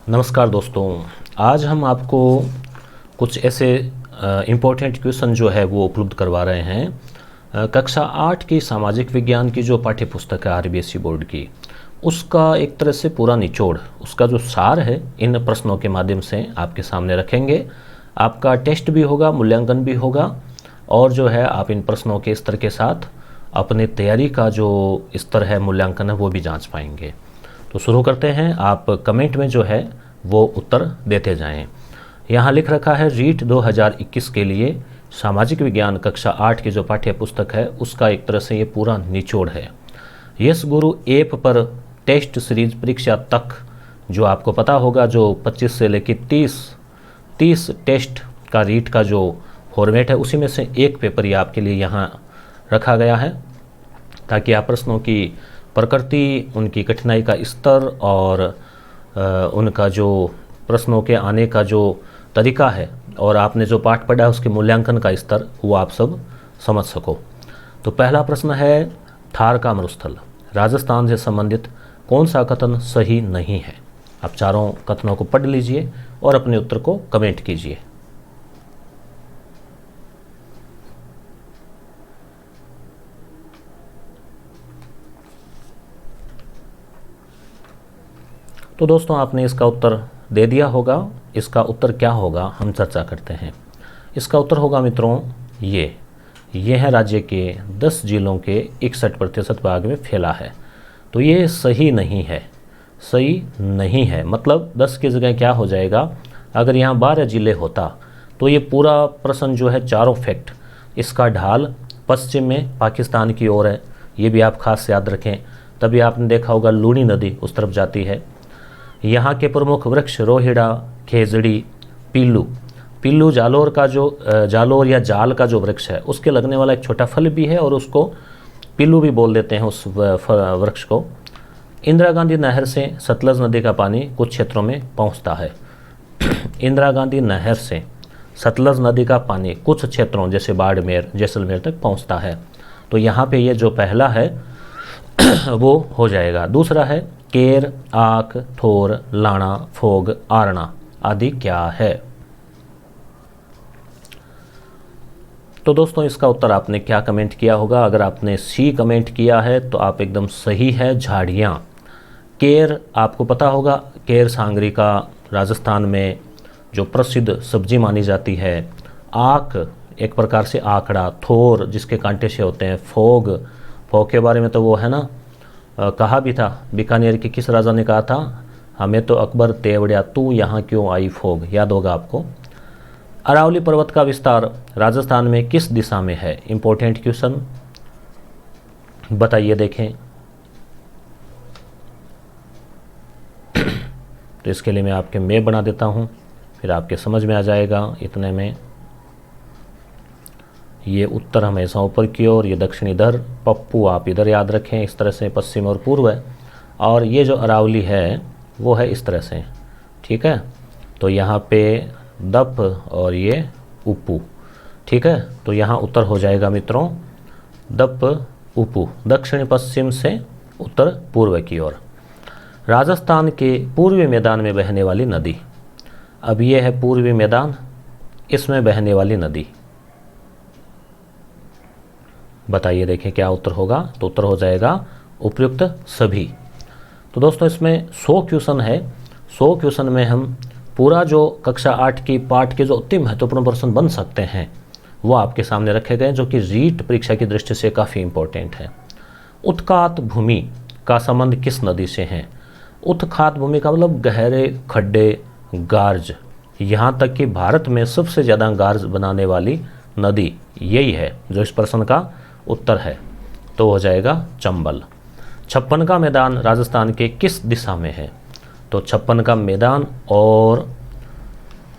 नमस्कार दोस्तों, आज हम आपको कुछ ऐसे इम्पोर्टेंट क्वेश्चन जो है वो उपलब्ध करवा रहे हैं। कक्षा 8 की सामाजिक विज्ञान की जो पाठ्य पुस्तक है आरबीएसई बोर्ड की, उसका एक तरह से पूरा निचोड़, उसका जो सार है, इन प्रश्नों के माध्यम से आपके सामने रखेंगे। आपका टेस्ट भी होगा, मूल्यांकन भी होगा, और जो है आप इन प्रश्नों के स्तर के साथ अपनी तैयारी का जो स्तर है, मूल्यांकन है, वो भी जाँच पाएंगे। तो शुरू करते हैं। आप कमेंट में जो है वो उत्तर देते जाएं। यहाँ लिख रखा है रीट 2021 के लिए सामाजिक विज्ञान कक्षा 8 की जो पाठ्य पुस्तक है उसका एक तरह से ये पूरा निचोड़ है। यस गुरु ऐप पर टेस्ट सीरीज परीक्षा तक, जो आपको पता होगा, जो 25 से लेकर 30 टेस्ट का रीट का जो फॉर्मेट है, उसी में से एक पेपर ये आपके लिए यहाँ रखा गया है, ताकि आप प्रश्नों की प्रकृति, उनकी कठिनाई का स्तर और उनका जो प्रश्नों के आने का जो तरीका है और आपने जो पाठ पढ़ा है उसके मूल्यांकन का स्तर, वो आप सब समझ सको। तो पहला प्रश्न है, थार का मरुस्थल राजस्थान से संबंधित कौन सा कथन सही नहीं है? आप चारों कथनों को पढ़ लीजिए और अपने उत्तर को कमेंट कीजिए। तो दोस्तों, आपने इसका उत्तर दे दिया होगा। इसका उत्तर क्या होगा, हम चर्चा करते हैं। इसका उत्तर होगा मित्रों ये है राज्य के 10 जिलों के 61% भाग में फैला है। तो ये सही नहीं है, सही नहीं है। मतलब 10 की जगह क्या हो जाएगा, अगर यहाँ 12 जिले होता तो ये पूरा प्रश्न जो है, चारों फैक्ट, इसका ढाल पश्चिम में पाकिस्तान की ओर है, ये भी आप खास याद रखें। तभी आपने देखा होगा लूनी नदी उस तरफ जाती है। यहाँ के प्रमुख वृक्ष रोहिड़ा, खेजड़ी, पिल्लू जालोर का जो जालोर या जाल का जो वृक्ष है, उसके लगने वाला एक छोटा फल भी है और उसको पिल्लू भी बोल देते हैं उस वृक्ष को। इंदिरा गांधी नहर से सतलज नदी का पानी कुछ क्षेत्रों में पहुँचता है। इंदिरा गांधी नहर से सतलज नदी का पानी कुछ क्षेत्रों जैसे बाड़मेर, जैसलमेर तक पहुँचता है। तो यहाँ पे ये जो पहला है वो हो जाएगा। दूसरा है केर, आक, थोर, लाना, फोग, आरना आदि क्या है? तो दोस्तों, इसका उत्तर आपने क्या कमेंट किया होगा? अगर आपने सी कमेंट किया है तो आप एकदम सही है, झाड़ियाँ। केर आपको पता होगा, केर सांगरी का राजस्थान में जो प्रसिद्ध सब्जी मानी जाती है। आक एक प्रकार से आकड़ा, थोर जिसके कांटे से होते हैं, फोग के बारे में तो वो है ना, कहा भी था, बीकानेर के किस राजा ने कहा था, हमें तो अकबर तेवड़िया, तू यहाँ क्यों आई फोग, याद होगा आपको। अरावली पर्वत का विस्तार राजस्थान में किस दिशा में है? इंपॉर्टेंट क्वेश्चन, बताइए, देखें। तो इसके लिए मैं आपके मैप बना देता हूँ, फिर आपके समझ में आ जाएगा। इतने में ये उत्तर हमेशा ऊपर की ओर, ये दक्षिण इधर, पप्पू आप इधर याद रखें, इस तरह से पश्चिम और पूर्व है, और ये जो अरावली है वो है इस तरह से, ठीक है। तो यहाँ पे दप और ये उपू, ठीक है। तो यहाँ उत्तर हो जाएगा मित्रों दप उपू, दक्षिण पश्चिम से उत्तर पूर्व की ओर। राजस्थान के पूर्वी मैदान में बहने वाली नदी, अब ये है पूर्वी मैदान, इसमें बहने वाली नदी, बताइए, देखें क्या उत्तर होगा। तो उत्तर हो जाएगा उपयुक्त सभी। तो दोस्तों, इसमें 100 क्वेश्चन है। 100 क्वेश्चन में हम पूरा जो कक्षा 8 की पाठ के जो अति महत्वपूर्ण प्रश्न बन सकते हैं वो आपके सामने रखे गए, जो कि रीट परीक्षा की दृष्टि से काफ़ी इंपॉर्टेंट है। उत्खात भूमि का संबंध किस नदी से है? उत्खात भूमि का मतलब गहरे खड्डे, गार्ज। यहाँ तक कि भारत में सबसे ज़्यादा गार्ज बनाने वाली नदी यही है, जो इस प्रश्न का उत्तर है। तो हो जाएगा चंबल। 56 का मैदान राजस्थान के किस दिशा में है? तो 56 का मैदान और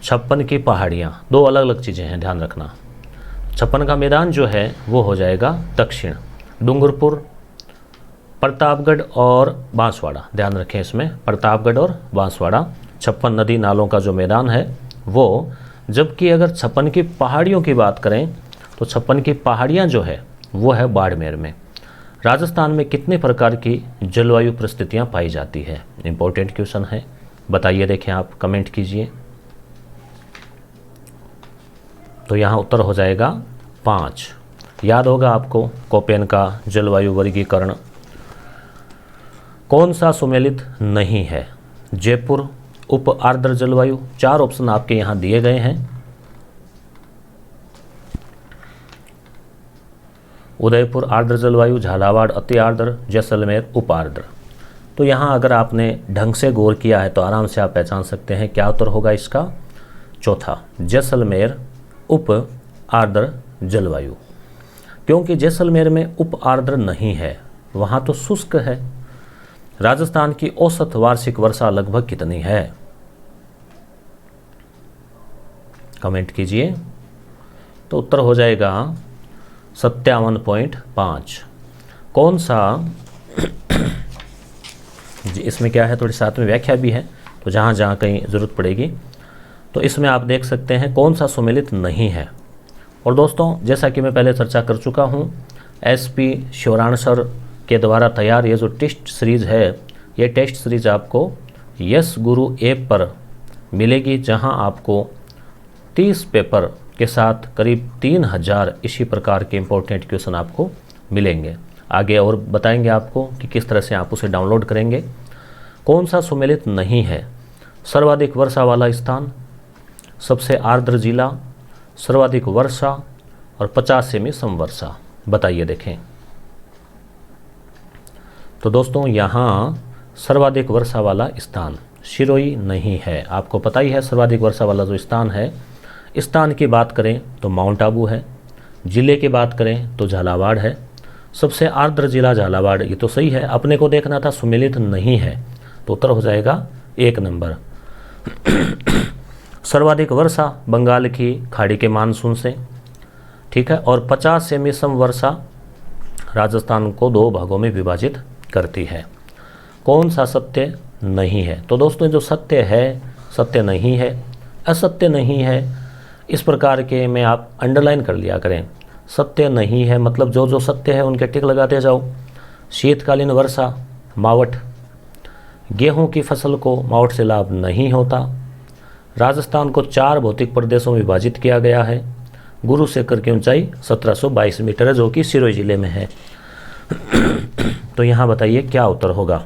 56 की पहाड़ियाँ दो अलग अलग चीज़ें हैं, ध्यान रखना। 56 का मैदान जो है वो हो जाएगा दक्षिण, डूंगरपुर, प्रतापगढ़ और बांसवाड़ा, ध्यान रखें इसमें, प्रतापगढ़ और बांसवाड़ा 56 नदी नालों का जो मैदान है वो। जबकि अगर 56 की पहाड़ियों की बात करें तो 56 की पहाड़ियाँ जो है वो है बाड़मेर में। राजस्थान में कितने प्रकार की जलवायु परिस्थितियाँ पाई जाती है? इंपॉर्टेंट क्वेश्चन है। बताइए, देखें आप, कमेंट कीजिए। तो यहाँ उत्तर हो जाएगा 5। याद होगा आपको कोपेन का जलवायु वर्गीकरण। कौन सा सुमेलित नहीं है? जयपुर उप आर्द्र जलवायु। 4 ऑप्शन आपके यहाँ दिए गए हैं। उदयपुर आर्द्र जलवायु, झालावाड़ अति आर्द्र, जैसलमेर उप आर्द्र। तो यहाँ अगर आपने ढंग से गौर किया है तो आराम से आप पहचान सकते हैं क्या उत्तर होगा इसका। चौथा, जैसलमेर उप आर्द्र जलवायु। क्योंकि जैसलमेर में उप आर्द्र नहीं है, वहाँ तो शुष्क है। राजस्थान की औसत वार्षिक वर्षा लगभग कितनी है? कमेंट कीजिए। तो उत्तर हो जाएगा 57.5। कौन सा जी, इसमें क्या है, थोड़ी साथ में व्याख्या भी है, तो जहाँ जहाँ कहीं ज़रूरत पड़ेगी तो इसमें आप देख सकते हैं कौन सा सुमेलित नहीं है। और दोस्तों, जैसा कि मैं पहले चर्चा कर चुका हूँ, SP शिवराण सर के द्वारा तैयार ये जो टेस्ट सीरीज़ है, ये टेस्ट सीरीज़ आपको यस गुरु ऐप पर मिलेगी, जहां आपको 30 पेपर के साथ करीब 3000 इसी प्रकार के इम्पोर्टेंट क्वेश्चन आपको मिलेंगे। आगे और बताएंगे आपको कि किस तरह से आप उसे डाउनलोड करेंगे। कौन सा सुमेलित नहीं है? सर्वाधिक वर्षा वाला स्थान, सबसे आर्द्र जिला, सर्वाधिक वर्षा और 50 सेमी समवर्षा। बताइए, देखें। तो दोस्तों, यहाँ सर्वाधिक वर्षा वाला स्थान सिरोही नहीं है। आपको पता ही है सर्वाधिक वर्षा वाला जो स्थान है, स्थान की बात करें तो माउंट आबू है, जिले की बात करें तो झालावाड़ है, सबसे आर्द्र जिला झालावाड़, ये तो सही है। अपने को देखना था सुमेलित नहीं है, तो उत्तर हो जाएगा 1 नंबर। सर्वाधिक वर्षा बंगाल की खाड़ी के मानसून से, ठीक है, और 50 सेमी समवर्षा राजस्थान को 2 भागों में विभाजित करती है। कौन सा सत्य नहीं है? तो दोस्तों, जो सत्य है, सत्य नहीं है, असत्य नहीं है, इस प्रकार के में आप अंडरलाइन कर लिया करें। सत्य नहीं है मतलब जो जो सत्य है उनके टिक लगाते जाओ। शीतकालीन वर्षा, मावठ। गेहूं की फसल को मावठ से लाभ नहीं होता। राजस्थान को 4 भौतिक प्रदेशों में विभाजित किया गया है। गुरु शिखर की ऊंचाई 1722 मीटर है, जो कि सिरोही जिले में है। तो यहाँ बताइए क्या उत्तर होगा।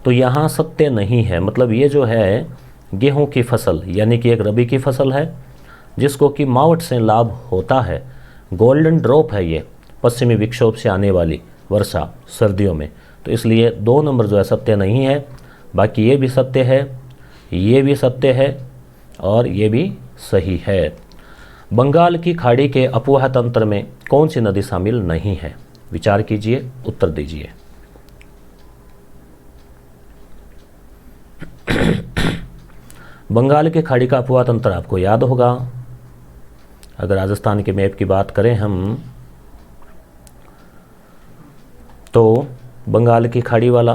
तो यहाँ सत्य नहीं है मतलब ये जो है गेहूं की फसल, यानी कि एक रबी की फसल है जिसको कि मावठ से लाभ होता है। गोल्डन ड्रॉप है ये, पश्चिमी विक्षोभ से आने वाली वर्षा सर्दियों में। तो इसलिए 2 नंबर जो है सत्य नहीं है। बाकी ये भी सत्य है, ये भी सत्य है और ये भी सही है। बंगाल की खाड़ी के अपवाह तंत्र में कौन सी नदी शामिल नहीं है? विचार कीजिए, उत्तर दीजिए। बंगाल की खाड़ी का अपवाह तंत्र आपको याद होगा। अगर राजस्थान के मैप की बात करें हम, तो बंगाल की खाड़ी वाला,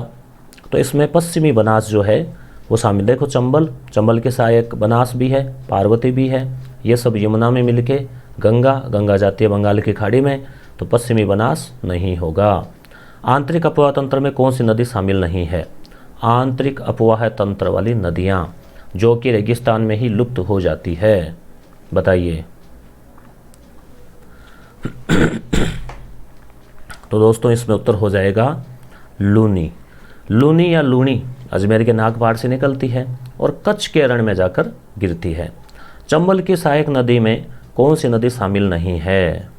तो इसमें पश्चिमी बनास जो है वो शामिल। देखो, चंबल के सहायक बनास भी है, पार्वती भी है, ये सब यमुना में मिलके गंगा जाती है बंगाल की खाड़ी में, तो पश्चिमी बनास नहीं होगा। आंतरिक अपवाह तंत्र में कौन सी नदी शामिल नहीं है? आंतरिक अपवाह तंत्र वाली नदियाँ जो कि रेगिस्तान में ही लुप्त हो जाती है। बताइए। तो दोस्तों, इसमें उत्तर हो जाएगा लूनी। लूनी या लूनी अजमेर के नागपाड़ से निकलती है और कच्छ के रण में जाकर गिरती है। चंबल की सहायक नदी में कौन सी नदी शामिल नहीं है?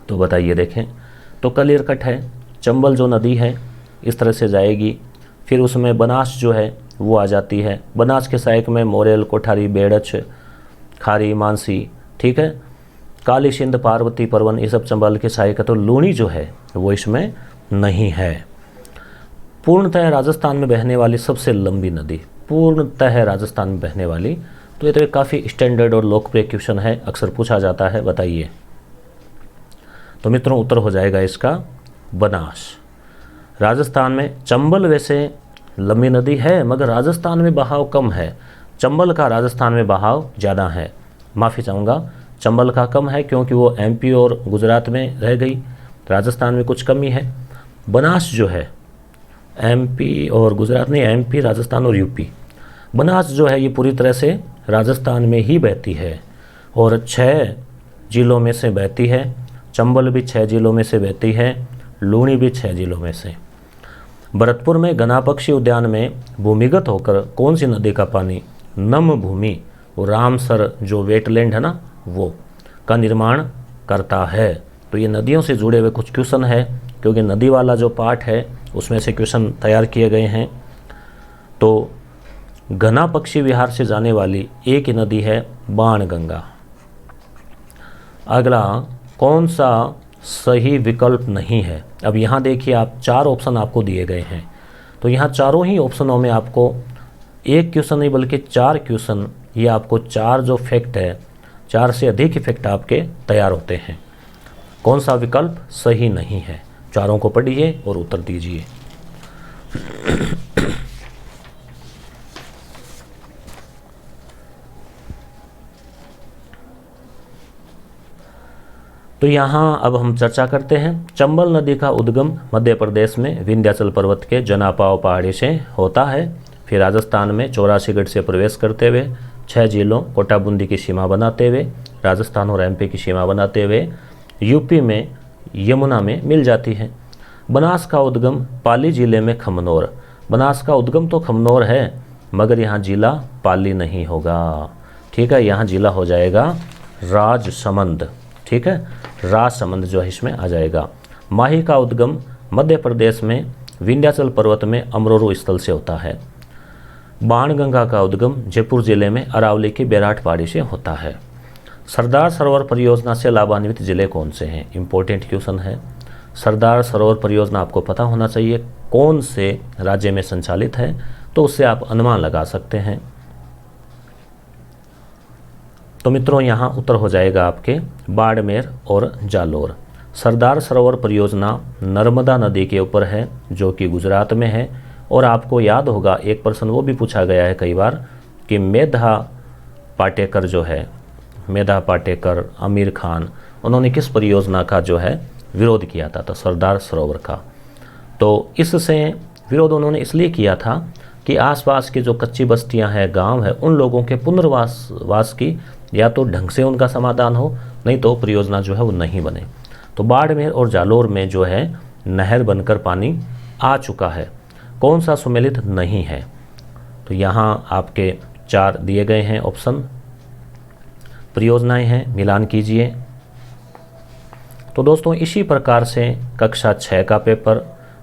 तो बताइए, देखें। तो कलीरकट है। चंबल जो नदी है इस तरह से जाएगी, फिर उसमें बनास जो है वो आ जाती है। बनास के सहायक में मोरेल, कोठारी, बेड़च, खारी, मानसी, ठीक है, काली सिंध, पार्वती, परवन, ये सब चंबल के सहायक है। तो लूनी जो है वो इसमें नहीं है। पूर्णतः राजस्थान में बहने वाली सबसे लंबी नदी, पूर्णतः राजस्थान में बहने वाली, तो ये तो एक काफ़ी स्टैंडर्ड और लोकप्रिय क्वेश्चन है, अक्सर पूछा जाता है। बताइए। तो मित्रों, उत्तर हो जाएगा इसका बनास। राजस्थान में चंबल वैसे लंबी नदी है मगर राजस्थान में बहाव कम है। चंबल का राजस्थान में बहाव ज़्यादा है। माफ़ी चाहूँगा, चंबल का कम है क्योंकि वो MP और गुजरात में रह गई, राजस्थान में कुछ कमी है। बनास जो है एमपी और गुजरात नहीं, एमपी, राजस्थान और यूपी। बनास जो है ये पूरी तरह से राजस्थान में ही बहती है और 6 जिलों में से बहती है। चंबल भी 6 जिलों में से बहती है, लूणी भी 6 जिलों में से। भरतपुर में घना पक्षी उद्यान में भूमिगत होकर कौन सी नदी का पानी नम भूमि, वो रामसर जो वेटलैंड है ना, वो का निर्माण करता है। तो ये नदियों से जुड़े हुए कुछ क्वेश्चन है, क्योंकि नदी वाला जो पार्ट है उसमें से क्वेश्चन तैयार किए गए हैं। तो घना पक्षी विहार से जाने वाली एक ही नदी है बाणगंगा। अगला, कौन सा सही विकल्प नहीं है? अब यहाँ देखिए आप 4 ऑप्शन आपको दिए गए हैं, तो यहाँ चारों ही ऑप्शनों में आपको एक क्वेश्चन नहीं बल्कि 4 क्वेश्चन, ये आपको 4 जो फैक्ट है, 4 से अधिक फैक्ट आपके तैयार होते हैं। कौन सा विकल्प सही नहीं है? चारों को पढ़िए और उत्तर दीजिए। तो यहाँ अब हम चर्चा करते हैं। चंबल नदी का उद्गम मध्य प्रदेश में विंध्याचल पर्वत के जनापाव पहाड़ी से होता है, फिर राजस्थान में 84गढ़ से प्रवेश करते हुए 6 जिलों कोटा बूंदी की सीमा बनाते हुए, राजस्थान और एमपी की सीमा बनाते हुए यूपी में यमुना में मिल जाती है। बनास का उद्गम पाली जिले में खमनौर। बनास का उद्गम तो खमनौर है, मगर यहाँ जिला पाली नहीं होगा, ठीक है, यहाँ जिला हो जाएगा राजसमंद, ठीक है, राजसमंद जो है इसमें आ जाएगा। माही का उद्गम मध्य प्रदेश में विंध्याचल पर्वत में अमरोरू स्थल से होता है। बाणगंगा का उद्गम जयपुर जिले में अरावली की बैराट पहाड़ी से होता है। सरदार सरोवर परियोजना से लाभान्वित जिले कौन से हैं? इंपॉर्टेंट क्वेश्चन है। सरदार सरोवर परियोजना आपको पता होना चाहिए कौन से राज्य में संचालित है, तो उससे आप अनुमान लगा सकते हैं। तो मित्रों यहाँ उत्तर हो जाएगा आपके बाड़मेर और जालोर। सरदार सरोवर परियोजना नर्मदा नदी के ऊपर है, जो कि गुजरात में है। और आपको याद होगा एक प्रश्न वो भी पूछा गया है कई बार कि मेधा पाटेकर जो है, मेधा पाटेकर, आमिर खान, उन्होंने किस परियोजना का जो है विरोध किया था? तो सरदार सरोवर का। तो इससे विरोध उन्होंने इसलिए किया था कि आसपास की जो कच्ची बस्तियां हैं, गांव है, उन लोगों के पुनर्वास की या तो ढंग से उनका समाधान हो, नहीं तो परियोजना जो है वो नहीं बने। तो बाड़मेर और जालोर में जो है नहर बनकर पानी आ चुका है। कौन सा सुमेलित नहीं है? तो यहाँ आपके 4 दिए गए हैं ऑप्शन, परियोजनाएं हैं, मिलान कीजिए। तो दोस्तों इसी प्रकार से कक्षा 6 का पेपर,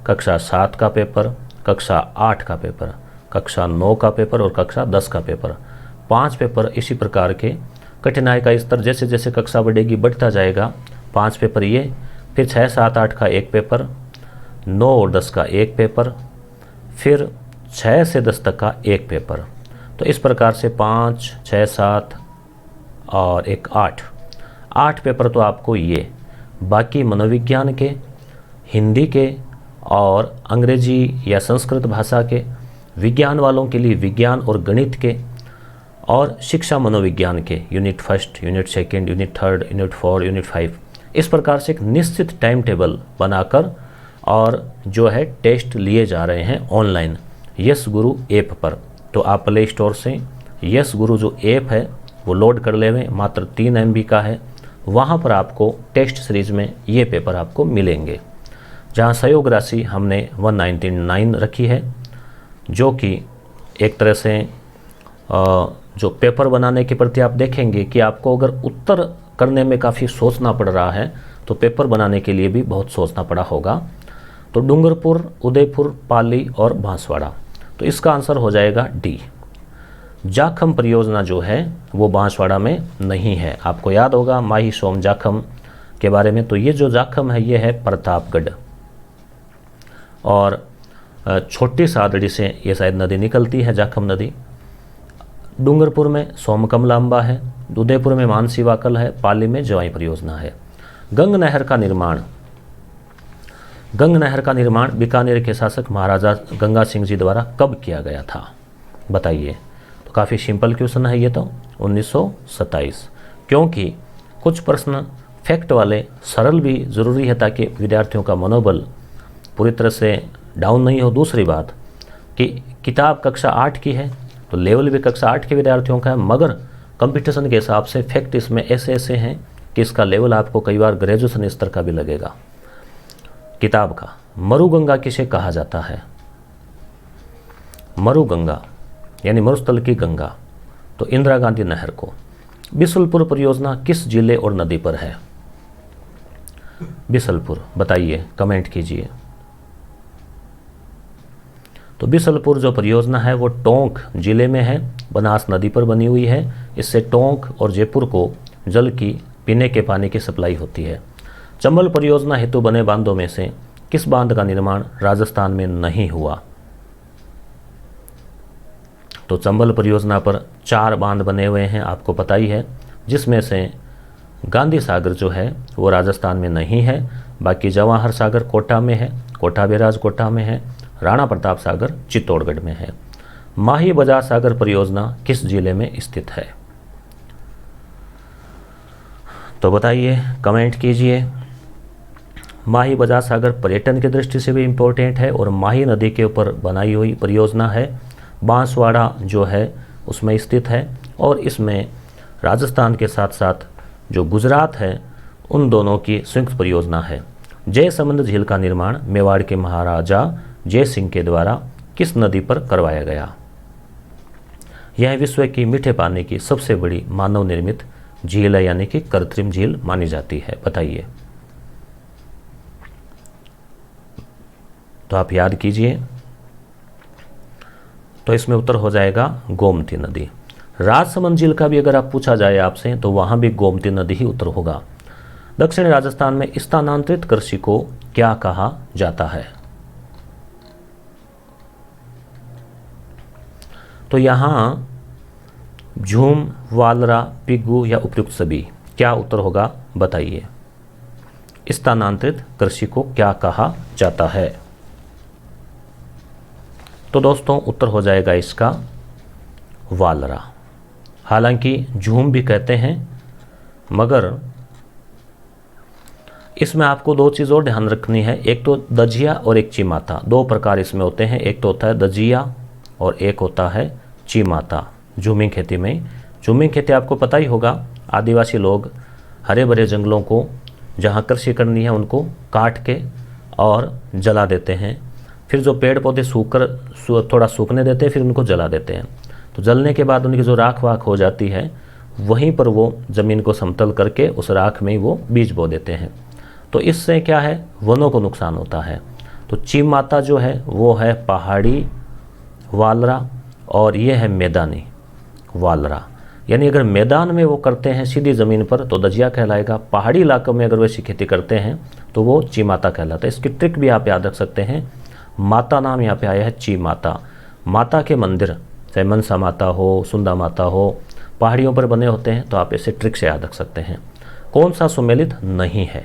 कक्षा 7 का पेपर, कक्षा 8 का पेपर, कक्षा 9 का पेपर और कक्षा 10 का पेपर, 5 पेपर इसी प्रकार के कठिनाई का स्तर जैसे जैसे कक्षा बढ़ेगी बढ़ता जाएगा। 5 पेपर ये, फिर 6, 7, 8 का एक पेपर, 9 और 10 का एक पेपर, फिर 6 से 10 तक का एक पेपर। तो इस प्रकार से 5, 6, 7 और एक 8 पेपर तो आपको ये, बाकी मनोविज्ञान के, हिंदी के और अंग्रेजी या संस्कृत भाषा के, विज्ञान वालों के लिए विज्ञान और गणित के, और शिक्षा मनोविज्ञान के unit 1, unit 2, unit 3, unit 4, unit 5, इस प्रकार से एक निश्चित टाइम टेबल बनाकर और जो है टेस्ट लिए जा रहे हैं ऑनलाइन यस गुरु ऐप पर। तो आप प्ले स्टोर से यस गुरु जो ऐप है वो लोड कर ले, मात्र 3 MB का है। वहाँ पर आपको टेस्ट सीरीज में ये पेपर आपको मिलेंगे, जहाँ सहयोग राशि हमने 199 रखी है, जो कि एक तरह से जो पेपर बनाने के प्रति आप देखेंगे कि आपको अगर उत्तर करने में काफ़ी सोचना पड़ रहा है तो पेपर बनाने के लिए भी बहुत सोचना पड़ा होगा। तो डूंगरपुर, उदयपुर, पाली और बांसवाड़ा, तो इसका आंसर हो जाएगा डी। जाखम परियोजना जो है वो बांसवाड़ा में नहीं है। आपको याद होगा माही सोम जाखम के बारे में। तो ये जो जाखम है ये है प्रतापगढ़, और छोटी सादड़ी से ये शायद नदी निकलती है, जाखम नदी। डूंगरपुर में सोमकमलांबा है, उदयपुर में मानसी वाकल है, पाली में जवाई परियोजना है। गंग नहर का निर्माण बीकानेर के शासक महाराजा गंगा सिंह जी द्वारा कब किया गया था? बताइए। तो काफ़ी सिंपल क्वेश्चन है ये तो 1927, क्योंकि कुछ प्रश्न फैक्ट वाले सरल भी ज़रूरी है ताकि विद्यार्थियों का मनोबल पूरी तरह से डाउन नहीं हो। दूसरी बात कि किताब कक्षा 8 की है तो लेवल भी कक्षा 8 के विद्यार्थियों का है, मगर कंपटीशन के हिसाब से फैक्ट इसमें ऐसे ऐसे हैं कि इसका लेवल आपको कई बार ग्रेजुएशन स्तर का भी लगेगा। किताब का मरुगंगा किसे कहा जाता है? मरुगंगा यानी मरुस्थल की गंगा, तो इंदिरा गांधी नहर को। बिसलपुर परियोजना किस जिले और नदी पर है? बिसलपुर बताइए, कमेंट कीजिए। तो बिसलपुर जो परियोजना है वो टोंक जिले में है, बनास नदी पर बनी हुई है। इससे टोंक और जयपुर को जल की पीने के पानी की सप्लाई होती है। चंबल परियोजना हेतु बने बांधों में से किस बांध का निर्माण राजस्थान में नहीं हुआ? तो चंबल परियोजना पर 4 बांध बने हुए हैं, आपको पता ही है, जिसमें से गांधी सागर जो है वो राजस्थान में नहीं है, बाकी जवाहर सागर कोटा में है, कोटा बैराज कोटा में है, राणा प्रताप सागर चित्तौड़गढ़ में है। माही बजाज सागर परियोजना किस जिले में स्थित है? तो बताइए, कमेंट कीजिए। माही बजाज सागर पर्यटन की दृष्टि से भी इम्पोर्टेंट है और माही नदी के ऊपर बनाई हुई परियोजना है। बांसवाड़ा जो है उसमें स्थित है और इसमें राजस्थान के साथ साथ जो गुजरात है उन दोनों की संयुक्त परियोजना है। जयसमंद झील का निर्माण मेवाड़ के महाराजा जय सिंह के द्वारा किस नदी पर करवाया गया? यह विश्व की मीठे पानी की सबसे बड़ी मानव निर्मित झील है, यानी कि कृत्रिम झील मानी जाती है। बताइए, तो आप याद कीजिए। तो इसमें उत्तर हो जाएगा गोमती नदी। राजसमंद झील का भी अगर आप पूछा जाए आपसे तो वहां भी गोमती नदी ही उत्तर होगा। दक्षिणी राजस्थान में स्थानांतरित कृषि को क्या कहा जाता है? तो यहाँ झूम, वालरा, पिग्गू या उपयुक्त सभी, क्या उत्तर होगा बताइए। स्थानांतरित कृषि को क्या कहा जाता है? तो दोस्तों उत्तर हो जाएगा इसका वालरा। हालांकि झूम भी कहते हैं, मगर इसमें आपको 2 चीज़ और ध्यान रखनी है। एक तो दजिया और एक चीमाता, 2 प्रकार इसमें होते हैं। एक तो होता है दजिया और एक होता है चीमाता। झूमिंग खेती में, झूमिंग खेती आपको पता ही होगा, आदिवासी लोग हरे भरे जंगलों को जहाँ कृषि करनी है उनको काट के और जला देते हैं। फिर जो पेड़ पौधे थोड़ा सूखने देते हैं, फिर उनको जला देते हैं। तो जलने के बाद उनकी जो राख वाख हो जाती है, वहीं पर वो ज़मीन को समतल करके उस राख में ही वो बीज बो देते हैं। तो इससे क्या है, वनों को नुकसान होता है। तो चीमाता जो है वो है पहाड़ी वालरा और ये है मैदानी वालरा। यानी अगर मैदान में वो करते हैं सीधी ज़मीन पर तो दजिया कहलाएगा, पहाड़ी इलाकों में अगर वैसी खेती करते हैं तो वो चीमाता कहलाता है। इसकी ट्रिक भी आप याद रख सकते हैं। माता नाम यहाँ पे आया है चीमाता। माता के मंदिर चाहे मनसा माता हो, सुंदा माता हो, पहाड़ियों पर बने होते हैं, तो आप इसे ट्रिक से याद रख सकते हैं। कौन सा सुमेलित नहीं है?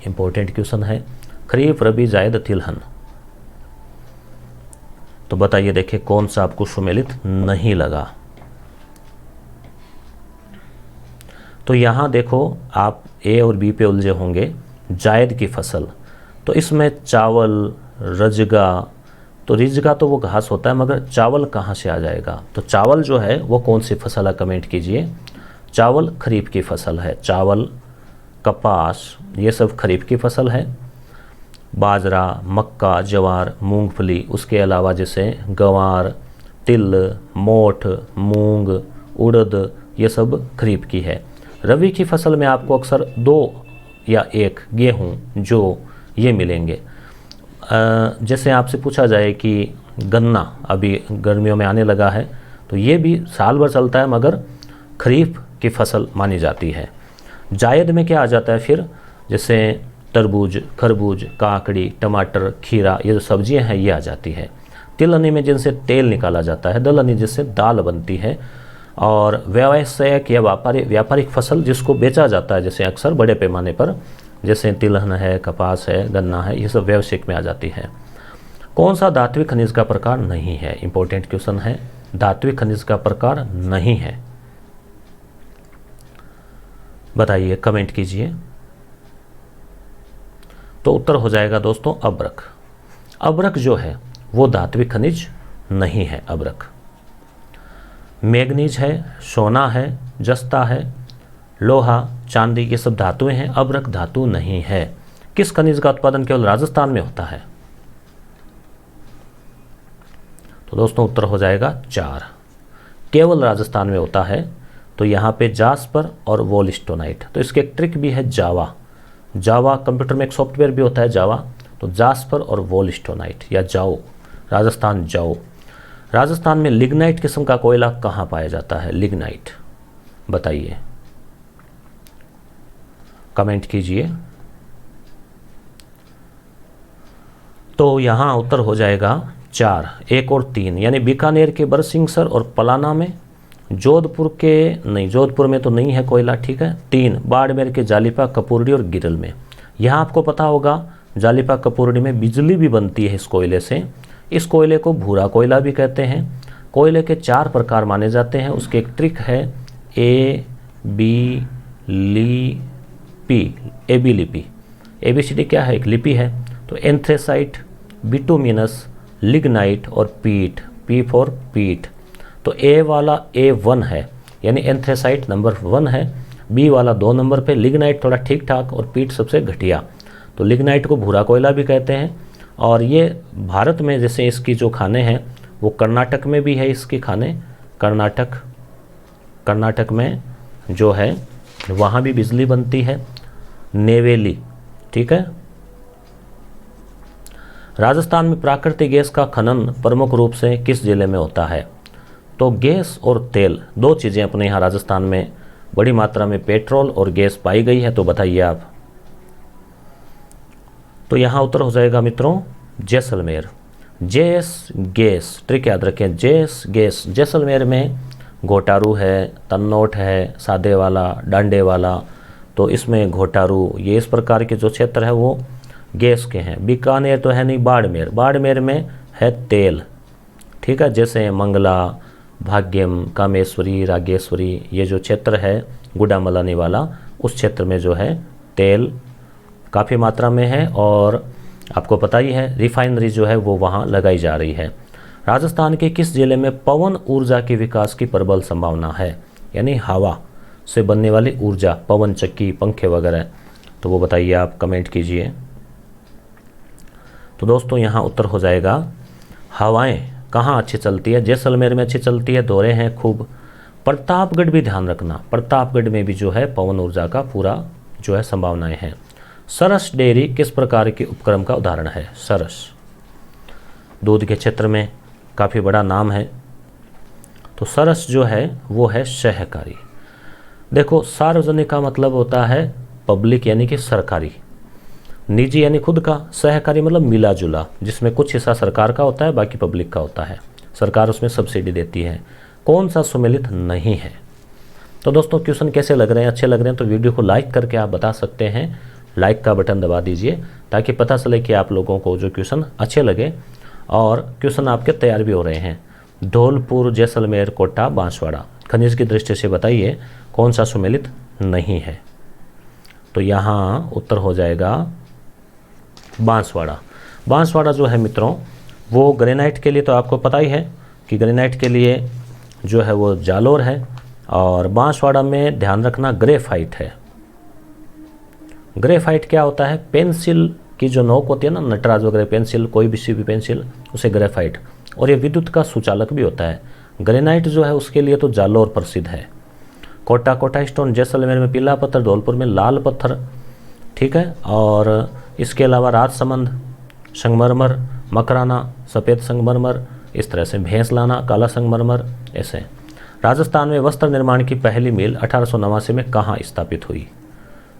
इंपॉर्टेंट क्वेश्चन है। खरीफ, रबी, जायद, तिलहन। तो बताइए, देखिए कौन सा आपको सुमेलित नहीं लगा। तो यहाँ देखो आप ए और बी पे उलझे होंगे। जायद की फसल, तो इसमें चावल, रजगा, तो रिजगा तो वो घास होता है, मगर चावल कहाँ से आ जाएगा? तो चावल जो है वो कौन सी फसल है, कमेंट कीजिए। चावल खरीफ की फसल है। चावल, कपास, ये सब खरीफ की फसल है। बाजरा, मक्का, ज्वार, मूंगफली, उसके अलावा जैसे गंवार, तिल, मोठ, मूंग, उड़द, ये सब खरीफ की है। रबी की फसल में आपको अक्सर 2 या 1 गेहूँ जो ये मिलेंगे। जैसे आपसे पूछा जाए कि गन्ना अभी गर्मियों में आने लगा है, तो ये भी साल भर चलता है, मगर खरीफ की फसल मानी जाती है। जायद में क्या आ जाता है फिर, जैसे तरबूज, खरबूज, काकड़ी, टमाटर, खीरा, ये जो सब्जियां हैं ये आ जाती है। तिलहनी में जिनसे तेल निकाला जाता है, दलहनी जिससे दाल बनती है, और व्यावसायिक या व्यापारिक फसल जिसको बेचा जाता है, जैसे अक्सर बड़े पैमाने पर, जैसे तिलहन है, कपास है, गन्ना है, ये सब व्यावसायिक में आ जाती है। कौन सा धात्विक खनिज का प्रकार नहीं है? इंपॉर्टेंट क्वेश्चन है। धात्विक खनिज का प्रकार नहीं है, बताइए, कमेंट कीजिए। तो उत्तर हो जाएगा दोस्तों अब्रक। अब्रक जो है वो धात्विक खनिज नहीं है। अब्रक मैग्नीज है, सोना है, जस्ता है, लोहा, चांदी, ये सब धातुएं हैं। अब्रक धातु नहीं है। किस खनिज का उत्पादन केवल राजस्थान में होता है? तो दोस्तों उत्तर हो जाएगा 4, केवल राजस्थान में होता है। तो यहाँ पे जास्पर और वोलिस्टोनाइट। तो इसके एक ट्रिक भी है, जावा। जावा कंप्यूटर में एक सॉफ्टवेयर भी होता है जावा। तो जास्पर और वोलिस्टोनाइट या जाओ, राजस्थान जाओ। राजस्थान में लिग्नाइट किस्म का कोयला कहाँ पाया जाता है? लिग्नाइट बताइए, कमेंट कीजिए। तो यहाँ उत्तर हो जाएगा 4, 1 और 3, यानी बीकानेर के बरसिंगसर और पलाना में, जोधपुर के नहीं, जोधपुर में तो नहीं है कोयला, ठीक है। 3 बाड़मेर के जालिपा, कपूरडी और गिरल में। यहाँ आपको पता होगा जालिपा कपूरडी में बिजली भी बनती है इस कोयले से। इस कोयले को भूरा कोयला भी कहते हैं। कोयले के 4 प्रकार माने जाते हैं। उसके एक ट्रिक है, ए बी लिपि। ABCD क्या है? एक लिपि है। तो एंथ्रेसाइट, बिटुमिनस, लिग्नाइट और पीट, P फॉर पीट। तो ए वाला A1 है, यानी एंथ्रेसाइट नंबर 1 है। बी वाला 2 नंबर पे, लिग्नाइट थोड़ा ठीक ठाक और पीट सबसे घटिया। तो लिग्नाइट को भूरा कोयला भी कहते हैं। और ये भारत में जैसे इसकी जो खाने हैं वो कर्नाटक में भी है। इसकी खाने कर्नाटक में जो है वहाँ भी बिजली बनती है, नेवेली, ठीक है। राजस्थान में प्राकृतिक गैस का खनन प्रमुख रूप से किस जिले में होता है? तो गैस और तेल, 2 चीज़ें अपने यहाँ राजस्थान में बड़ी मात्रा में पेट्रोल और गैस पाई गई है। तो बताइए आप। तो यहाँ उत्तर हो जाएगा मित्रों जैसलमेर। जेस गैस, ट्रिक याद रखें, जेस गैस। जैसलमेर में घोटारू है, तन्नोट है, सादे वाला, डांडे वाला। तो इसमें घोटारू, ये इस प्रकार के जो क्षेत्र है वो गैस के हैं। बीकानेर तो है नहीं, बाड़मेर में है तेल, ठीक है। जैसे मंगला, भाग्यम, कामेश्वरी, रागेश्वरी, ये जो क्षेत्र है गुडामलानी वाला, उस क्षेत्र में जो है तेल काफ़ी मात्रा में है। और आपको पता ही है रिफाइनरी जो है वो वहाँ लगाई जा रही है। राजस्थान के किस जिले में पवन ऊर्जा के विकास की प्रबल संभावना है? यानी हवा से बनने वाली ऊर्जा, पवन चक्की, पंखे वगैरह। तो वो बताइए आप, कमेंट कीजिए। तो दोस्तों यहाँ उत्तर हो जाएगा हवाएं कहाँ अच्छी चलती है? जैसलमेर में अच्छी चलती है, दौरे हैं खूब। प्रतापगढ़ भी ध्यान रखना, प्रतापगढ़ में भी जो है पवन ऊर्जा का पूरा जो है संभावनाएं हैं। सरस डेयरी किस प्रकार के उपक्रम का उदाहरण है? सरस दूध के क्षेत्र में काफ़ी बड़ा नाम है। तो सरस जो है वो है सहकारी। देखो, सार्वजनिक का मतलब होता है पब्लिक यानी कि सरकारी, निजी यानी खुद का, सहकारी मतलब मिला जुला, जिसमें कुछ हिस्सा सरकार का होता है बाकी पब्लिक का होता है। सरकार उसमें सब्सिडी देती है। कौन सा सुमेलित नहीं है? तो दोस्तों क्वेश्चन कैसे लग रहे हैं? अच्छे लग रहे हैं तो वीडियो को लाइक करके आप बता सकते हैं। लाइक का बटन दबा दीजिए ताकि पता चले कि आप लोगों को जो क्वेश्चन अच्छे लगे और क्वेश्चन आपके तैयार भी हो रहे हैं। धौलपुर, जैसलमेर, कोटा, बांसवाड़ा, खनिज की दृष्टि से बताइए कौन सा सुमेलित नहीं है? तो यहाँ उत्तर हो जाएगा बांसवाड़ा। बांसवाड़ा जो है मित्रों वो ग्रेनाइट के लिए, तो आपको पता ही है कि ग्रेनाइट के लिए जो है वो जालोर है। और बांसवाड़ा में ध्यान रखना ग्रेफाइट है। ग्रेफाइट क्या होता है? पेंसिल की जो नोक होती है ना, नटराज वगैरह पेंसिल, कोई भी सी भी पेंसिल, उसे ग्रेफाइट। और ये विद्युत का सुचालक भी होता है। ग्रेनाइट जो है उसके लिए तो जालोर प्रसिद्ध है। कोटा स्टोन, जैसलमेर में पीला पत्थर, धौलपुर में लाल पत्थर, ठीक है। और इसके अलावा राजसमंद, संगमरमर, मकराना, सफ़ेद संगमरमर, इस तरह से भैंसलाना, काला संगमरमर, ऐसे। राजस्थान में वस्त्र निर्माण की पहली मिल 1889 में कहाँ स्थापित हुई?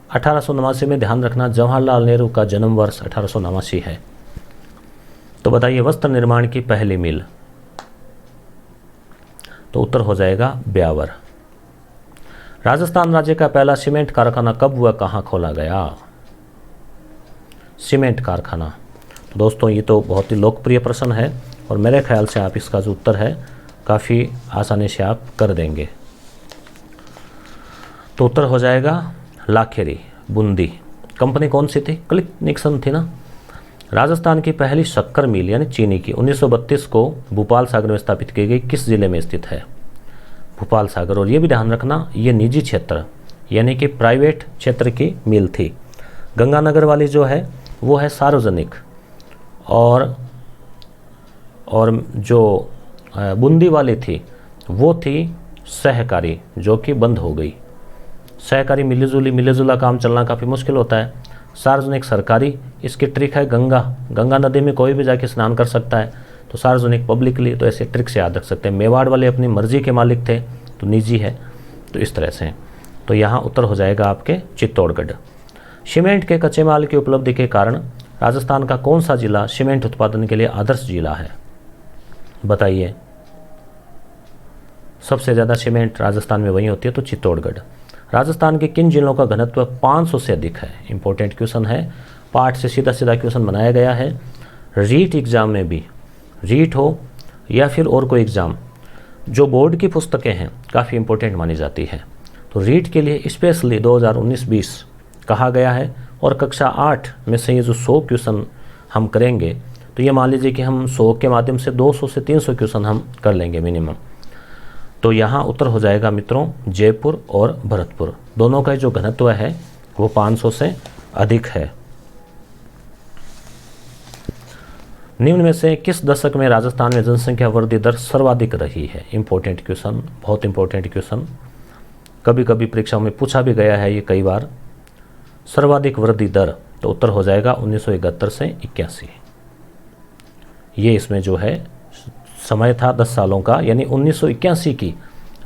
1889 में ध्यान रखना जवाहरलाल नेहरू का जन्म वर्ष 1889 है। तो बताइए वस्त्र निर्माण की पहली मिल। तो उत्तर हो जाएगा ब्यावर। राजस्थान राज्य का पहला सीमेंट कारखाना कब व कहाँ खोला गया? सीमेंट कारखाना। तो दोस्तों ये तो बहुत ही लोकप्रिय प्रश्न है और मेरे ख्याल से आप इसका जो उत्तर है काफ़ी आसानी से आप कर देंगे। तो उत्तर हो जाएगा लाखेरी, बूंदी। कंपनी कौन सी थी? क्लिक निक्सन थी ना। राजस्थान की पहली शक्कर मिल यानी चीनी की 1932 को भोपाल सागर में स्थापित की गई, किस जिले में स्थित है? भोपाल सागर। और ये भी ध्यान रखना, ये निजी क्षेत्र यानी कि प्राइवेट क्षेत्र की मिल थी। गंगानगर वाली जो है वो है सार्वजनिक, और जो बूंदी वाली थी वो थी सहकारी, जो कि बंद हो गई। सहकारी मिलेजुला काम चलना काफ़ी मुश्किल होता है। सार्वजनिक सरकारी, इसकी ट्रिक है गंगा नदी में कोई भी जाके स्नान कर सकता है, तो सार्वजनिक पब्लिकली, तो ऐसे ट्रिक से याद रख सकते हैं। मेवाड़ वाले अपनी मर्जी के मालिक थे, तो निजी है, तो इस तरह से। तो यहाँ उत्तर हो जाएगा आपके चित्तौड़गढ़। सीमेंट के कच्चे माल की उपलब्धि के कारण राजस्थान का कौन सा जिला सीमेंट उत्पादन के लिए आदर्श जिला है? बताइए। सबसे ज़्यादा सीमेंट राजस्थान में वहीं होती है, तो चित्तौड़गढ़। राजस्थान के किन जिलों का घनत्व 500 से अधिक है? इंपॉर्टेंट क्वेश्चन है, पाठ से सीधा क्वेश्चन बनाया गया है। रीट एग्ज़ाम में भी, रीट हो या फिर और कोई एग्ज़ाम, जो बोर्ड की पुस्तकें हैं काफ़ी इंपॉर्टेंट मानी जाती है, तो रीट के लिए स्पेशली 2019-20 कहा गया है। और कक्षा 8 में से ये जो 100 क्वेश्चन हम करेंगे, तो ये मान लीजिए कि हम 100 के माध्यम से 200 से 300 क्वेश्चन हम कर लेंगे मिनिमम। तो यहाँ उत्तर हो जाएगा मित्रों जयपुर और भरतपुर, दोनों का जो घनत्व है वो 500 से अधिक है। निम्न में से किस दशक में राजस्थान में जनसंख्या वृद्धि दर सर्वाधिक रही है? इंपॉर्टेंट क्वेश्चन, बहुत इंपॉर्टेंट क्वेश्चन, कभी कभी परीक्षा में पूछा भी गया है ये कई बार। सर्वाधिक वृद्धि दर, तो उत्तर हो जाएगा 1971 से 81। ये इसमें जो है समय था 10 सालों का, यानी 1981 की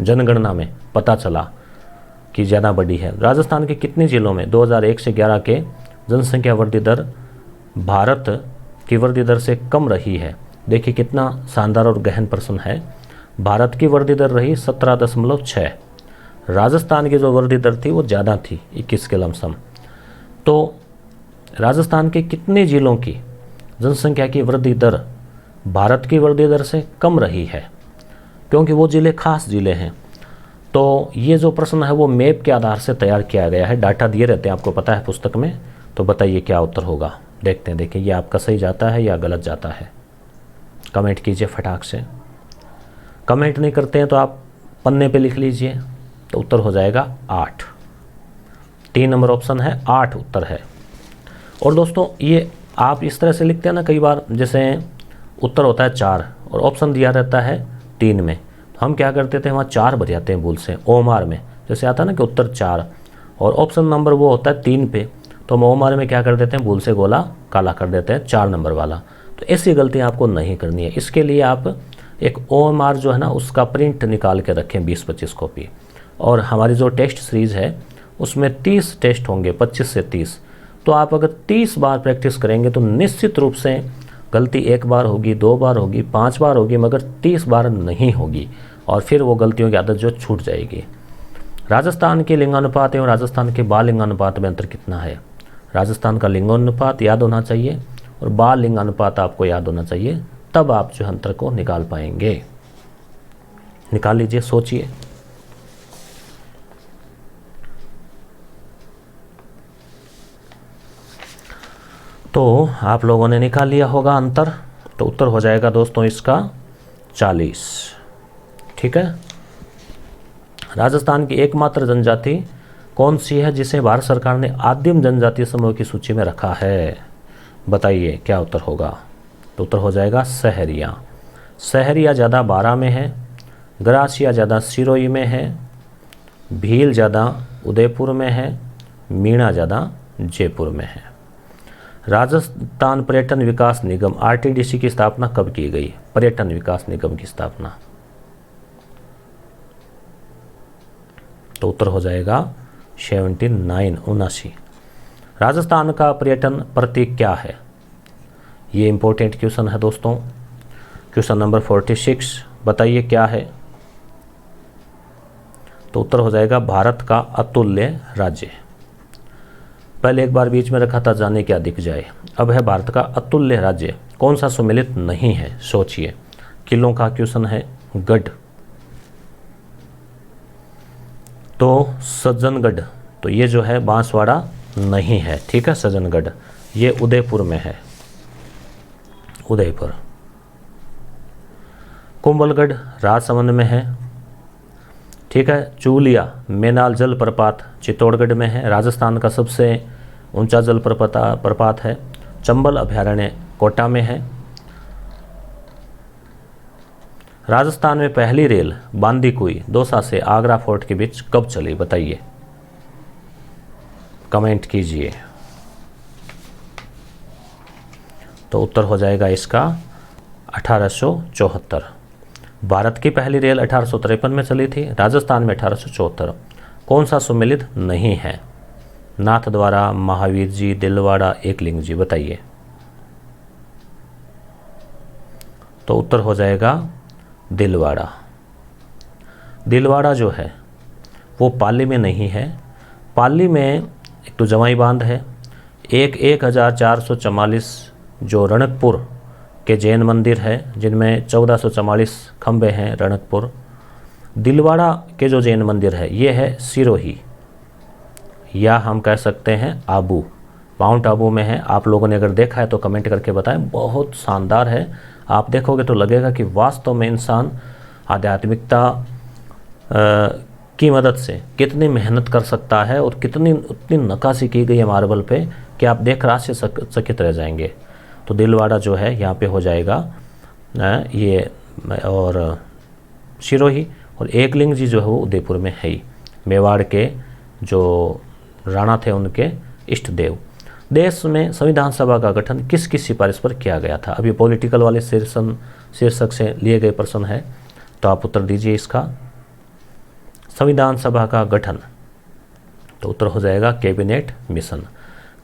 जनगणना में पता चला कि ज़्यादा बढ़ी है। राजस्थान के कितने जिलों में 2001 से 11 के जनसंख्या वृद्धि दर भारत की वृद्धि दर से कम रही है? देखिए कितना शानदार और गहन प्रश्न है। भारत की वृद्धि दर रही 17.6, राजस्थान की जो वृद्धि दर थी वो ज़्यादा थी, 21 के लमसम। तो राजस्थान के कितने जिलों की जनसंख्या की वृद्धि दर भारत की वृद्धि दर से कम रही है? क्योंकि वो ज़िले खास ज़िले हैं। तो ये जो प्रश्न है वो मैप के आधार से तैयार किया गया है, डाटा दिए रहते हैं, आपको पता है पुस्तक में। तो बताइए क्या उत्तर होगा, देखते हैं। देखिए ये आपका सही जाता है या गलत जाता है, कमेंट कीजिए फटाक से। कमेंट नहीं करते हैं तो आप पन्ने पे लिख लीजिए, तो उत्तर हो जाएगा 8। 3 नंबर ऑप्शन है, 8 उत्तर है। और दोस्तों ये आप इस तरह से लिखते हैं ना, कई बार जैसे उत्तर होता है 4 और ऑप्शन दिया रहता है 3 में, तो हम क्या करते थे वहाँ 4 भर जाते हैं भूल से, ओमार में जैसे आता है ना कि उत्तर 4 और ऑप्शन नंबर वो होता है 3 पे, तो हम ओमार में क्या कर देते हैं भूल से गोला काला कर देते हैं 4 नंबर वाला। तो ऐसी गलतियाँ आपको नहीं करनी है। इसके लिए आप एक ओएमआर जो है ना उसका प्रिंट निकाल के रखें 20-25 कॉपी। और हमारी जो टेस्ट सीरीज़ है उसमें 30 टेस्ट होंगे, 25 से 30। तो आप अगर 30 बार प्रैक्टिस करेंगे तो निश्चित रूप से गलती 1 बार होगी, 2 बार होगी, 5 बार होगी, मगर 30 बार नहीं होगी, और फिर वो गलतियों की आदत जो छूट जाएगी। राजस्थान के लिंगानुपात एवं राजस्थान के बाल लिंगानुपात में अंतर कितना है? राजस्थान का लिंगानुपात याद होना चाहिए और बाल लिंगानुपात आपको याद होना चाहिए, तब आप जो अंतर को निकाल पाएंगे। निकाल लीजिए, सोचिए। तो आप लोगों ने निकाल लिया होगा अंतर, तो उत्तर हो जाएगा दोस्तों इसका 40। ठीक है। राजस्थान की एकमात्र जनजाति कौन सी है जिसे भारत सरकार ने आदिम जनजातीय समूह की सूची में रखा है? बताइए क्या उत्तर होगा। तो उत्तर हो जाएगा सहरिया। सहरिया ज़्यादा बारा में है, ग्रासिया ज़्यादा सिरोही में है, भील ज़्यादा उदयपुर में है, मीणा ज़्यादा जयपुर में है। राजस्थान पर्यटन विकास निगम आरटीडीसी की स्थापना कब की गई? पर्यटन विकास निगम की स्थापना, तो उत्तर हो जाएगा 79। राजस्थान का पर्यटन प्रतीक क्या है? ये इंपॉर्टेंट क्वेश्चन है दोस्तों। क्वेश्चन नंबर 46 बताइए क्या है? तो उत्तर हो जाएगा भारत का अतुल्य राज्य। पहले एक बार बीच में रखा था जाने क्या दिख जाए, अब है भारत का अतुल्य राज्य। कौन सा सुमेलित नहीं है? सोचिए। किलों का क्वेश्चन है। गढ़, तो सज्जनगढ़, तो ये जो है बांसवाड़ा नहीं है। ठीक है, सज्जनगढ़ ये उदयपुर में है। उदयपुर। कुंभलगढ़ राजसमंद में है, ठीक है। चूलिया मेनाल जलप्रपात चित्तौड़गढ़ में है, राजस्थान का सबसे ऊंचा जलप्रपात है। चंबल अभयारण्य कोटा में है। राजस्थान में पहली रेल बांदीकुई दौसा से आगरा फोर्ट के बीच कब चली, बताइए, कमेंट कीजिए। तो उत्तर हो जाएगा इसका 1874। भारत की पहली रेल 1853 में चली थी, राजस्थान में 1874। कौन सा सुमेलित नहीं है? नाथद्वारा, महावीर जी, दिलवाड़ा, एकलिंग जी, बताइए। तो उत्तर हो जाएगा दिलवाड़ा। दिलवाड़ा जो है वो पाली में नहीं है। पाली में एक तो जवाई बांध है, 1444 जो रणकपुर के जैन मंदिर है जिनमें 1444 खंबे हैं रणकपुर। दिलवाड़ा के जो जैन मंदिर है ये है सिरोही, या हम कह सकते हैं आबू, माउंट आबू में है। आप लोगों ने अगर देखा है तो कमेंट करके बताएं, बहुत शानदार है। आप देखोगे तो लगेगा कि वास्तव में इंसान आध्यात्मिकता की मदद से कितनी मेहनत कर सकता है और उतनी नक्काशी की गई है मार्बल पे कि आप देख आश्चर्यचकित रह जाएंगे। तो दिलवाड़ा जो है यहाँ पे हो जाएगा ये, और सिरोही। और एकलिंग जी जो है वो उदयपुर में है ही, मेवाड़ के जो राणा थे उनके इष्ट देव। देश में संविधान सभा का गठन किस सिफारिश पर किया गया था? अभी पॉलिटिकल वाले शीर्षक से लिए गए प्रश्न है, तो आप उत्तर दीजिए इसका। संविधान सभा का गठन, तो उत्तर हो जाएगा कैबिनेट मिशन।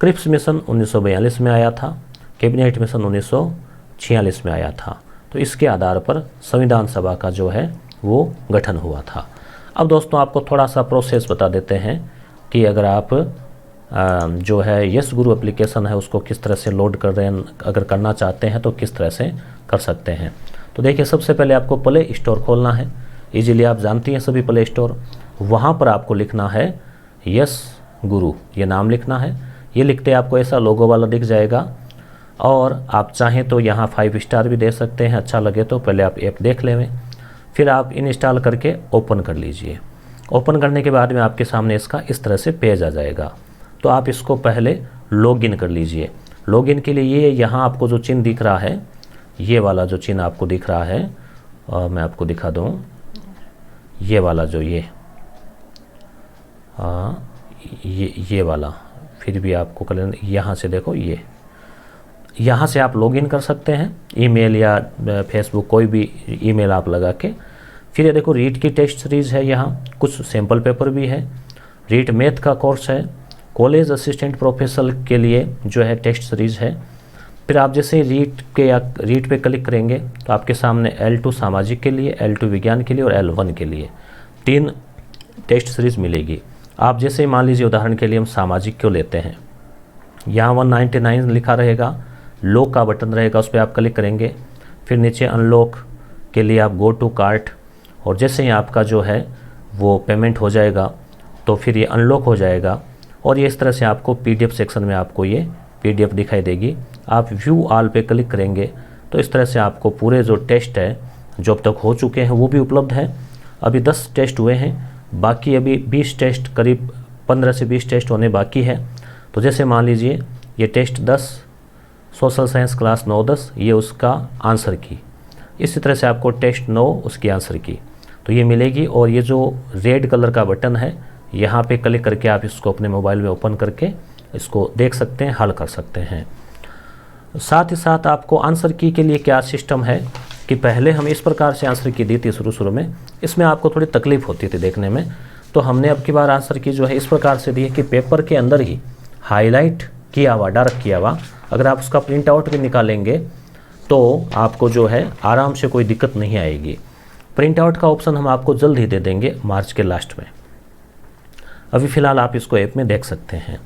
क्रिप्स मिशन 1942 में आया था, कैबिनेट मिशन 1946 में आया था। तो इसके आधार पर संविधान सभा का जो है वो गठन हुआ था। अब दोस्तों आपको थोड़ा सा प्रोसेस बता देते हैं कि अगर आप जो है यस गुरु एप्लीकेशन है उसको किस तरह से लोड कर रहे हैं, अगर करना चाहते हैं तो किस तरह से कर सकते हैं। तो देखिए, सबसे पहले आपको प्ले स्टोर खोलना है। इजीली आप जानती हैं सभी प्ले स्टोर। वहाँ पर आपको लिखना है यस गुरु, ये नाम लिखना है। ये लिखते आपको ऐसा लोगो वाला दिख जाएगा, और आप चाहें तो यहाँ 5 स्टार भी दे सकते हैं, अच्छा लगे तो। पहले आप ऐप देख लें, फिर आप इंस्टॉल करके ओपन कर लीजिए। ओपन करने के बाद में आपके सामने इसका इस तरह से पेज आ जाएगा। तो आप इसको पहले लॉगिन कर लीजिए। लॉगिन के लिए ये यहाँ आपको जो चिन्ह दिख रहा है, ये वाला जो चिन्ह आपको दिख रहा है, और मैं आपको दिखा दूँ, ये वाला जो ये वाला, फिर भी आपको कर यहाँ से देखो, ये यहाँ से आप लॉगिन कर सकते हैं, ईमेल या फेसबुक कोई भी ईमेल आप लगा के। फिर ये देखो रीट की टेस्ट सीरीज़ है, यहाँ कुछ सैम्पल पेपर भी है। रीट मैथ का कोर्स है, कॉलेज असिस्टेंट प्रोफेसर के लिए जो है टेस्ट सीरीज़ है। फिर आप जैसे रीट पे क्लिक करेंगे तो आपके सामने L2 सामाजिक के लिए, L2 विज्ञान के लिए और L1 के लिए 3 टेस्ट सीरीज़ मिलेगी। आप जैसे मान लीजिए उदाहरण के लिए हम सामाजिक को लेते हैं, यहाँ 199 लिखा रहेगा, लॉक का बटन रहेगा, उस पर आप क्लिक करेंगे। फिर नीचे अनलॉक के लिए आप गो टू कार्ट, और जैसे ही आपका जो है वो पेमेंट हो जाएगा तो फिर ये अनलॉक हो जाएगा, और ये इस तरह से आपको PDF सेक्शन में आपको ये PDF दिखाई देगी। आप व्यू ऑल पे क्लिक करेंगे तो इस तरह से आपको पूरे जो टेस्ट है जो अब तक हो चुके हैं वो भी उपलब्ध है। अभी 10 टेस्ट हुए हैं, बाकी अभी 20 टेस्ट, करीब 15 से 20 टेस्ट होने बाकी है। तो जैसे मान लीजिए ये टेस्ट 10 सोशल साइंस क्लास 9-10, ये उसका आंसर की। इसी तरह से आपको टेस्ट 9 उसकी आंसर की तो ये मिलेगी। और ये जो रेड कलर का बटन है यहाँ पे क्लिक करके आप इसको अपने मोबाइल में ओपन करके इसको देख सकते हैं, हल कर सकते हैं। साथ ही साथ आपको आंसर की के लिए क्या सिस्टम है कि पहले हम इस प्रकार से आंसर की दी थी शुरू में, इसमें आपको थोड़ी तकलीफ होती थी देखने में। तो हमने अब की बार आंसर की जो है इस प्रकार से दी है कि पेपर के अंदर ही हाईलाइट किया हुआ, डार्क किया हुआ, अगर आप उसका प्रिंट आउट भी निकालेंगे तो आपको जो है आराम से कोई दिक्कत नहीं आएगी। प्रिंट आउट का ऑप्शन हम आपको जल्द ही दे देंगे मार्च के लास्ट में। अभी फ़िलहाल आप इसको ऐप में देख सकते हैं।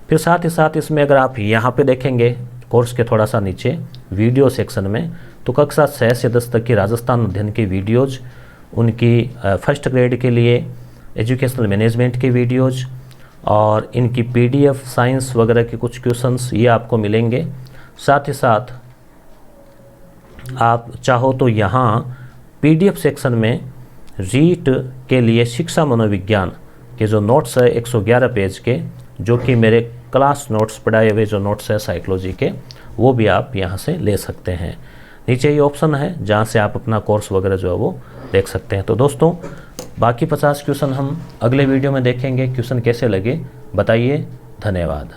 फिर साथ ही साथ इसमें अगर आप यहाँ पे देखेंगे कोर्स के थोड़ा सा नीचे वीडियो सेक्शन में, तो कक्षा 6 से 10 तक की राजस्थान अध्ययन की वीडियोज़, उनकी फर्स्ट ग्रेड के लिए एजुकेशनल मैनेजमेंट के वीडियोज़ और इनकी PDF साइंस वगैरह के कुछ क्वेश्चंस ये आपको मिलेंगे। साथ ही साथ आप चाहो तो यहाँ PDF सेक्शन में रीट के लिए शिक्षा मनोविज्ञान के जो नोट्स है 111 पेज के, जो कि मेरे क्लास नोट्स पढ़ाए हुए जो नोट्स है साइकोलॉजी के, वो भी आप यहाँ से ले सकते हैं। नीचे ये ऑप्शन है जहाँ से आप अपना कोर्स वगैरह जो है वो देख सकते हैं। तो दोस्तों बाकी 50 क्वेश्चन हम अगले वीडियो में देखेंगे। क्वेश्चन कैसे लगे बताइए। धन्यवाद।